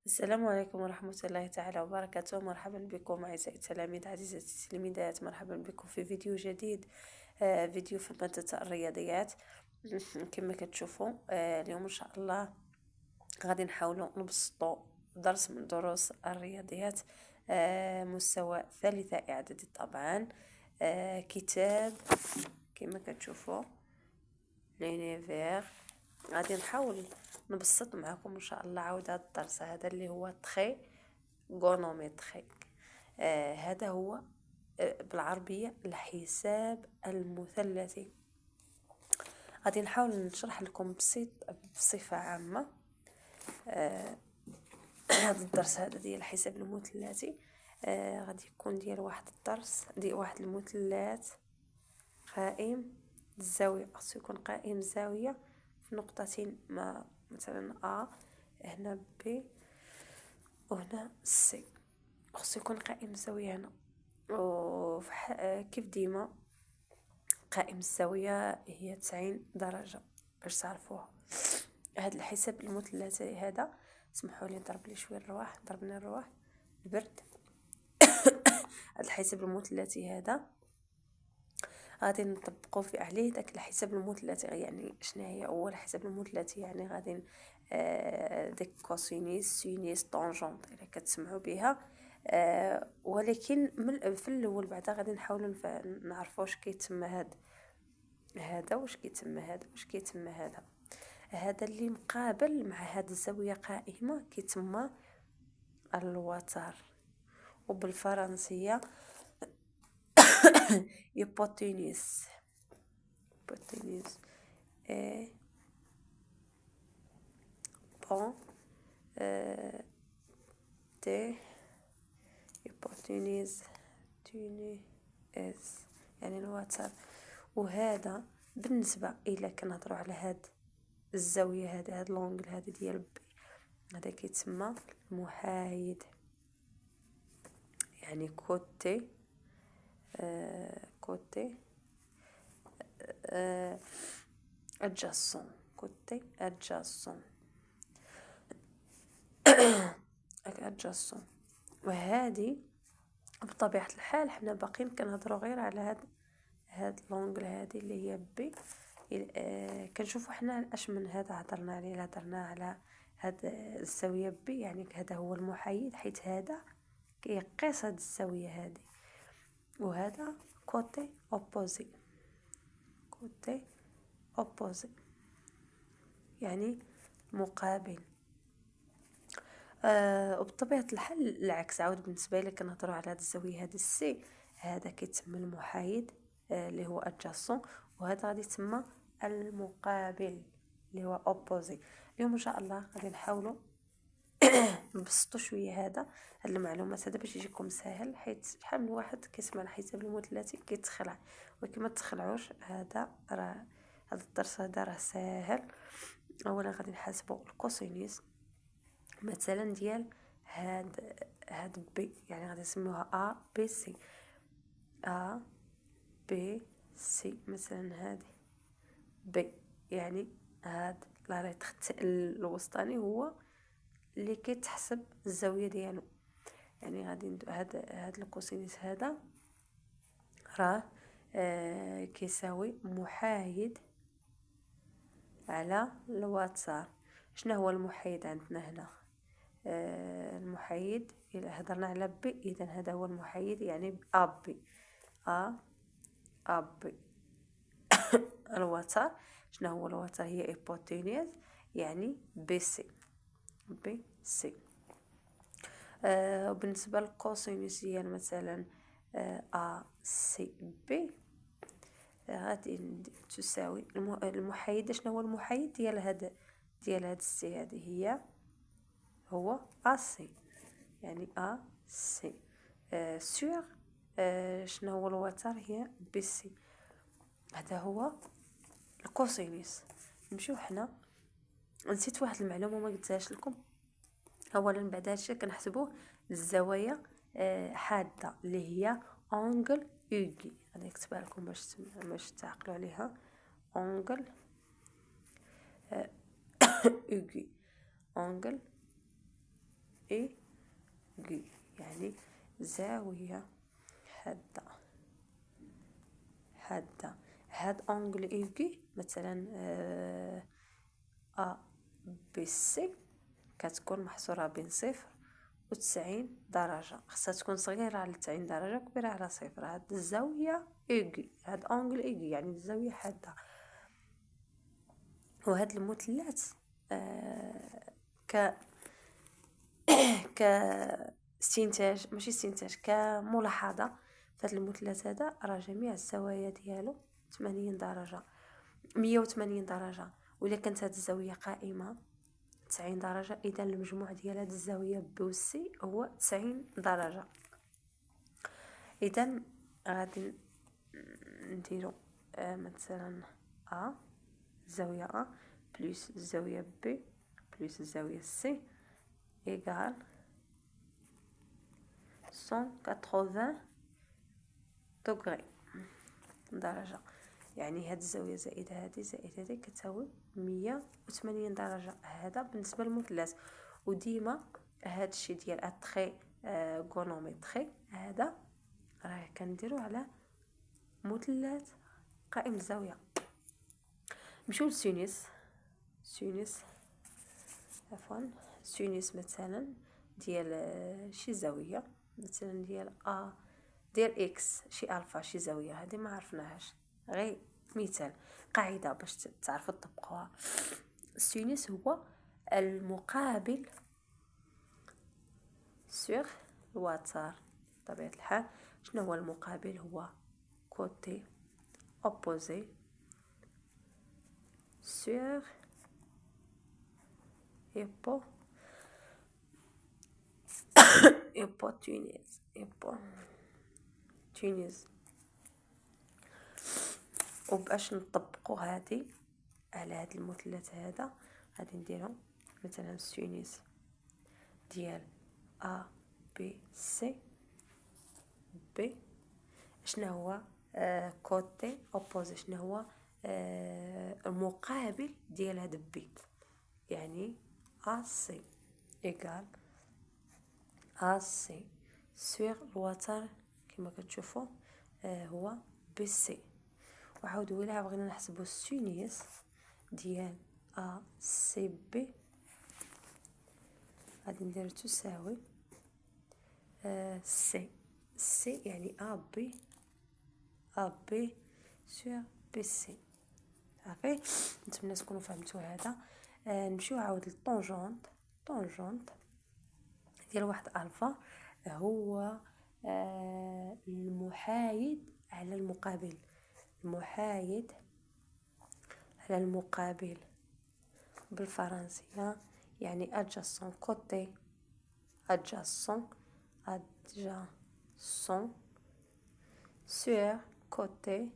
السلام عليكم ورحمة الله تعالى وبركاته. مرحبا بكم أعزائي التلاميذ، عزيزتي التلميذات، مرحبا بكم في فيديو جديد. فيديو في مادة الرياضيات. كما كتشوفوا اليوم إن شاء الله غادي نحاولوا نبسطوا درس من دروس الرياضيات، مستوى ثالثة إعدادي طبعا. كتاب كما كتشوفوا لينيفير. غادي نحاول نبسط معكم ان شاء الله عاود هذا الدرس هذا اللي هو تخي غونوميتري. هذا هو بالعربية الحساب المثلثي. غادي نحاول نشرح لكم بصفة عامة هذا الدرس هذا ديال الحساب المثلثي. غادي يكون ديال واحد الدرس ديال واحد المثلث قائم الزاوية، خصو يكون قائم الزاوية في نقطتين، ما مثلا A هنا B وهنا C، خصو يكون قائم الزاوية هنا. كيف ديما قائم الزاوية هي 90 درجة باش تعرفوها. هذا الحساب المثلثي هذا، سمحوا لي نضرب لي شويه الرواح، ضربني الرواح البرد. هذا الحساب المثلثي هذا غادي نطبقوا في عليه داك الحساب المثلثي. يعني شنو هي اول حساب المثلثي؟ يعني غادي ديك كوسينيس سينيس طونجونت الا كتسمعوا بها. ولكن في الاول بعدا غادي نحاولوا نعرفوا واش كيتسمى هذا واش كيتسمى هذا واش كيتسمى هذا اللي مقابل مع هذه الزاويه قائمه كيتسمى الوتر، وبالفرنسيه hypoténuse. hypoténuse et bon de hypoténuse تونس يعني الوتر. وهذا بالنسبة إلا كنهضروا على هاد الزاوية هاد لونغل هذا ديال بي، هذا كيتسمى محايد، يعني كوتي كوتي adjacent، كوتي adjacent adjacent. وهذه بطبيعة الحال حنا باقيين كنهضروا غير على هاد لونغل هذه اللي هي بي. كنشوفوا حنا اش من هذا هضرنا عليه، هضرنا على هاد الزاويه بي، يعني هذا هو المحايد حيت هذا كيقيس هاد الزاويه هذه. وهذا كوتي اوبوزي، كوتي اوبوزي يعني مقابل. وبطبيعه الحال العكس عاود، بالنسبه لي كنهضروا على هاد الزاويه هذه السي، هذا كيتسمى المحايد اللي هو adjacent، وهذا غادي يتسمى المقابل اللي هو opposite. اليوم ان شاء الله غادي نحاولوا نبسطوا شويه هاد المعلومات هذا باش يجيكم سهل، حيت شحال من واحد كيسمع الحساب المثلثي كيتخلع، ولكن ما تخلعوش، هذا راه هذا الدرس هذا راه ساهل. اولا غادي نحاسبوا الكوسينيس مثلا ديال هاد بي، يعني غادي نسميوها ا بي سي، ا بي سي مثلا هذه بي، يعني هاد لا ريت الوسطاني هو اللي كيتحسب الزاويه ديالو. يعني غادي هاد الكوسينيس هذا راه كيساوي محايد على الوتر. شنو هو المحايد عندنا هنا؟ المحايد إلا هضرنا على بي، إذا هذا هو المحايد، يعني أبي أبي الوتر. شنو هو الوتر؟ هي إيبوتينيز، يعني بي سي، بي سي. وبالنسبة للكوسينوس هي مثلا أ سي بي، غادي تساوي المحايد. شنو هو المحايد ديال هاد السي هذه؟ هو أ سي، يعني أ سي سور. شنو هو الوتر؟ هي بي سي. هذا هو الكوسينوس. نمشيو حنا، نسيت واحد المعلومه ما قلتهاش لكم. اولا بعد هادشي كنحسبوه الزوايا حاده اللي هي اونغل اوغي. غادي نكتبها لكم باش تعقلوا عليها. اونغل اوغي، اونغل ايغي، يعني زاوية حادة. هاد اونغل ايغي مثلا ا بي سي كتكون محصورة بين 0 و90 درجة. خاصها تكون صغيرة على 90 درجة، كبيرة على 0. هاد الزاوية ايغي، هاد اونغل ايغي يعني الزاوية حادة. وهاد المثلث ك ك استنتاج، ماشي استنتاج، كملاحظة. فهاد المثلث هذا راه جميع الزوايا ديالو 80 درجة، 180 درجة. وإلا كانت هاد الزاوية قائمة 90 درجة، إذا المجموع ديال هاد الزاوية بي و سي هو 90 درجة. إذا غادي نديرو مثلا أ، الزاوية أ بلس الزاوية بي بلس الزاوية سي إيكال 180 دوغري درجة. يعني هاد الزاوية زائد هادي زائد هادي كتساوي 180 درجة. هذا بالنسبة للمثلث. وديما هاد الشيء ديال اتخي غونوميتري هذا راه كنديرو على مثلث قائم الزاوية. نمشيو للسينوس. سينوس مثلا ديال شي زاوية، مثلا ديال ديال اكس، شي الفا، شي زاوية هذه ما عرفناهاش، غير مثال قاعدة باش تعرفوا تطبقوها. السينوس هو المقابل سور الوتر بطبيعة الحال. شنو هو المقابل؟ هو كوتي opposé sur hypoténuse. وباش نطبقوا هذه على هذا المثلث هذا غادي نديرو مثلا السينوس ديال ا بي سي بي. شنو هو كوتي اوبوزي؟ شنو هو المقابل ديال هذا بي؟ يعني ا سي ايكال ا سي سور الوتر كما كتشوفوا هو بي سي. وعاودوا الى بغينا نحسبوا السينوس ديال ا سي بي غادي ندير تساوي سي يعني ا بي سور بي سي. صافي، نتمنى تكونوا فهمتوا هذا. نمشيو عاود للطونجونت. ديال واحد الفا هو المحايد على المقابل. المحايد على المقابل بالفرنسية يعني adjacent côté adjacent sur côté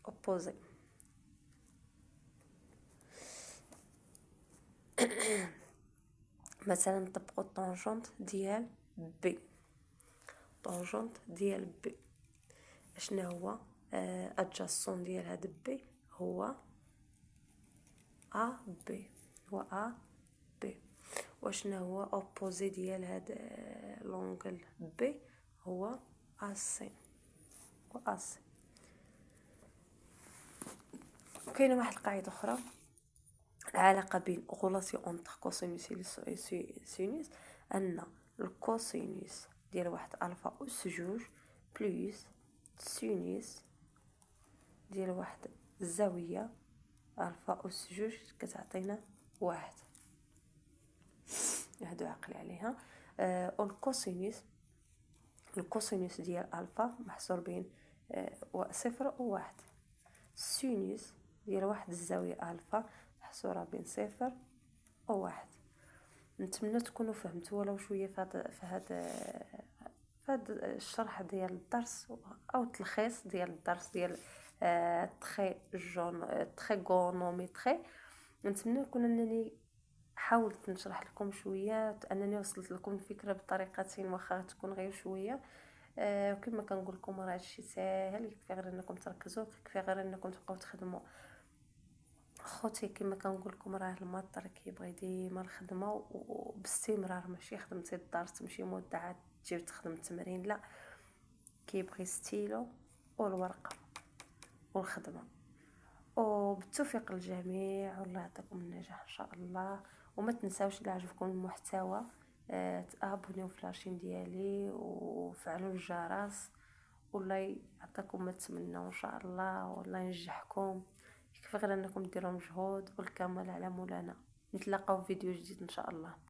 opposé. مثلا نطبقوا الطونجونت ديال بي. شنو هو adjacent ديال هذا بي؟ هو ا بي. وشنو هو اوبوزي ديال هذا لونغل بي؟ هو ا سي. كاينه واحد القاعده اخرى، العلاقه بين غولاسيون اونتر كوسينوس و سينوس، ان الكوسينوس ديال واحد الفا اس جوج بلس سينوس ديال واحد الزاويه الفا اس جوج كتعطينا واحد. هادو عقلي عليها. الكوسينوس ديال الفا محصور بين 0 و 1. السينوس ديال واحد الزاويه الفا محصوره بين 0 و 1. نتمنى تكونوا فهمتوا ولو شويه في هذا الشرح ديال الدرس او التلخيص ديال الدرس ديال تريغونومتري. نتمنى نكون انني حاولت نشرح لكم شويه، انني وصلت لكم الفكره بطريقه واخا تكون غير شويه. وكما كنقول لكم راه هادشي ساهل، كفايه غير انكم تركزوا، كفايه غير انكم تبقاو تخدموا خوتي كما كنقول لكم راه الماطر كيبغي ديما الخدمه وباستمرار، ماشي خدمتي الدار تمشي مده عاد تجي تخدم التمرين، لا، كيبغي ستيلو والورقه والخدمه. وبالتوفيق للجميع، والله يعطيكم النجاح ان شاء الله. وما تنساوش الا عجبكم المحتوى تابونيو في لاشين ديالي وفعلوا الجرس، والله يعطيكم ما تمنوا ان شاء الله، والله ينجحكم. يكفي غير انكم ديروا مجهود، والكمال على مولانا. نتلاقاو في فيديو جديد ان شاء الله.